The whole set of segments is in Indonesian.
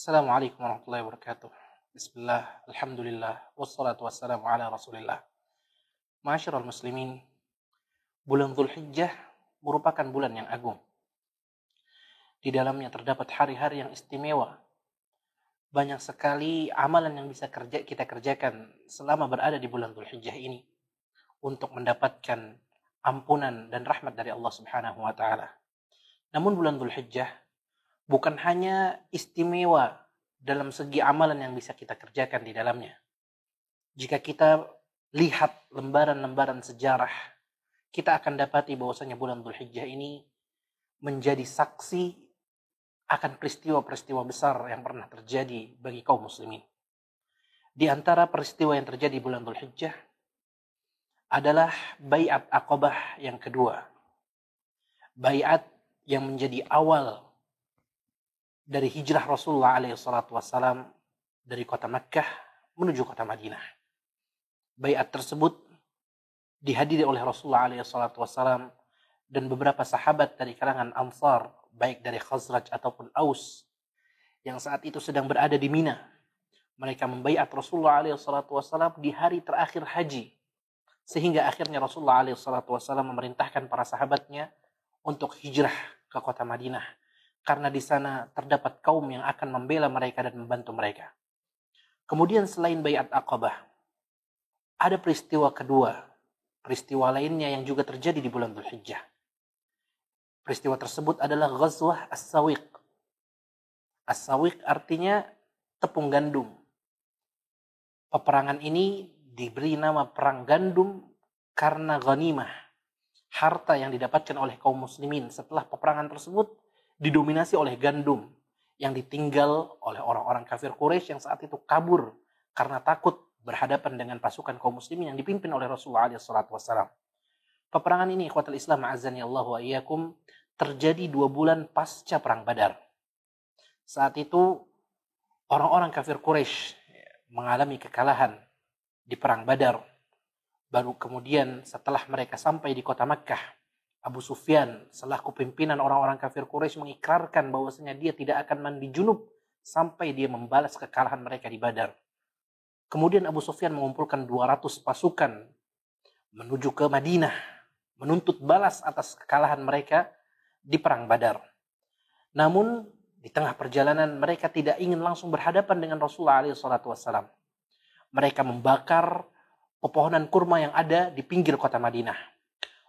Assalamualaikum warahmatullahi wabarakatuh. Bismillah, alhamdulillah, wassalatu wassalamu ala rasulillah. Ma'asyiral muslimin, bulan Dzulhijjah merupakan bulan yang agung. Di dalamnya terdapat hari-hari yang istimewa. Banyak sekali amalan yang bisa kita kerjakan selama berada di bulan Dzulhijjah ini untuk mendapatkan ampunan dan rahmat dari Allah Subhanahu wa taala. Namun bulan Dzulhijjah bukan hanya istimewa dalam segi amalan yang bisa kita kerjakan di dalamnya. Jika kita lihat lembaran-lembaran sejarah, kita akan dapati bahwasanya bulan Dzulhijjah ini menjadi saksi akan peristiwa-peristiwa besar yang pernah terjadi bagi kaum muslimin. Di antara peristiwa yang terjadi bulan Dzulhijjah adalah Bai'at Aqabah yang kedua. Bai'at yang menjadi awal dari hijrah Rasulullah SAW dari kota Makkah menuju kota Madinah. Bai'at tersebut dihadiri oleh Rasulullah SAW dan beberapa sahabat dari kalangan Ansar, baik dari Khazraj ataupun Aus, yang saat itu sedang berada di Mina. Mereka membaiat Rasulullah SAW di hari terakhir haji, sehingga akhirnya Rasulullah SAW memerintahkan para sahabatnya untuk hijrah ke kota Madinah, karena di sana terdapat kaum yang akan membela mereka dan membantu mereka. Kemudian selain Bai'at Aqabah, ada peristiwa kedua, peristiwa lainnya yang juga terjadi di bulan Dzulhijjah. Peristiwa tersebut adalah Ghazwah As-Sawiq. As-Sawiq artinya tepung gandum. Peperangan ini diberi nama Perang Gandum karena ghanimah, harta yang didapatkan oleh kaum muslimin setelah peperangan tersebut didominasi oleh gandum yang ditinggal oleh orang-orang kafir Quraisy yang saat itu kabur karena takut berhadapan dengan pasukan kaum muslimin yang dipimpin oleh Rasulullah SAW. Peperangan ini, ikhwatul Islam azani Allah wa iyyakum, terjadi 2 bulan pasca perang Badar. Saat itu orang-orang kafir Quraisy mengalami kekalahan di perang Badar. Baru kemudian setelah mereka sampai di kota Makkah, Abu Sufyan selaku pimpinan orang-orang kafir Quraisy mengikrarkan bahwasanya dia tidak akan mandi junub sampai dia membalas kekalahan mereka di Badar. Kemudian Abu Sufyan mengumpulkan 200 pasukan menuju ke Madinah, menuntut balas atas kekalahan mereka di perang Badar. Namun di tengah perjalanan mereka tidak ingin langsung berhadapan dengan Rasulullah SAW. Mereka membakar pepohonan kurma yang ada di pinggir kota Madinah,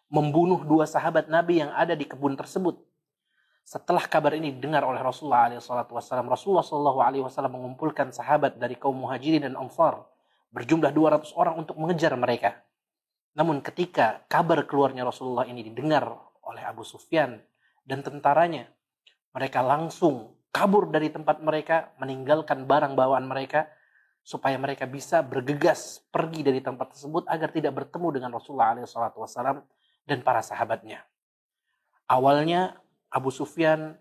membunuh 2 sahabat Nabi yang ada di kebun tersebut. Setelah kabar ini didengar oleh Rasulullah SAW, Rasulullah SAW mengumpulkan sahabat dari kaum Muhajirin dan Ansar berjumlah 200 orang untuk mengejar mereka. Namun ketika kabar keluarnya Rasulullah ini didengar oleh Abu Sufyan dan tentaranya, mereka langsung kabur dari tempat mereka, meninggalkan barang bawaan mereka, supaya mereka bisa bergegas pergi dari tempat tersebut agar tidak bertemu dengan Rasulullah SAW dan para sahabatnya. Awalnya Abu Sufyan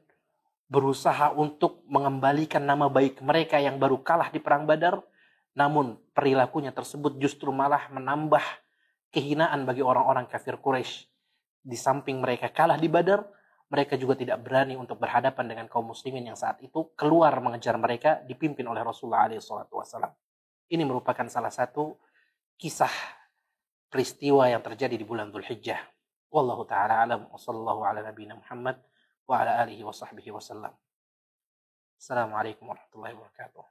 berusaha untuk mengembalikan nama baik mereka yang baru kalah di perang Badar, namun perilakunya tersebut justru malah menambah kehinaan bagi orang-orang kafir Quraisy. Di samping mereka kalah di Badar, mereka juga tidak berani untuk berhadapan dengan kaum muslimin yang saat itu keluar mengejar mereka dipimpin oleh Rasulullah SAW. Ini merupakan salah satu kisah peristiwa yang terjadi di bulan Dzulhijjah. Wallahu ta'ala alam wa sallallahu ala nabiyina Muhammad wa ala alihi wa sahbihi wa sallam. Assalamualaikum warahmatullahi wabarakatuh.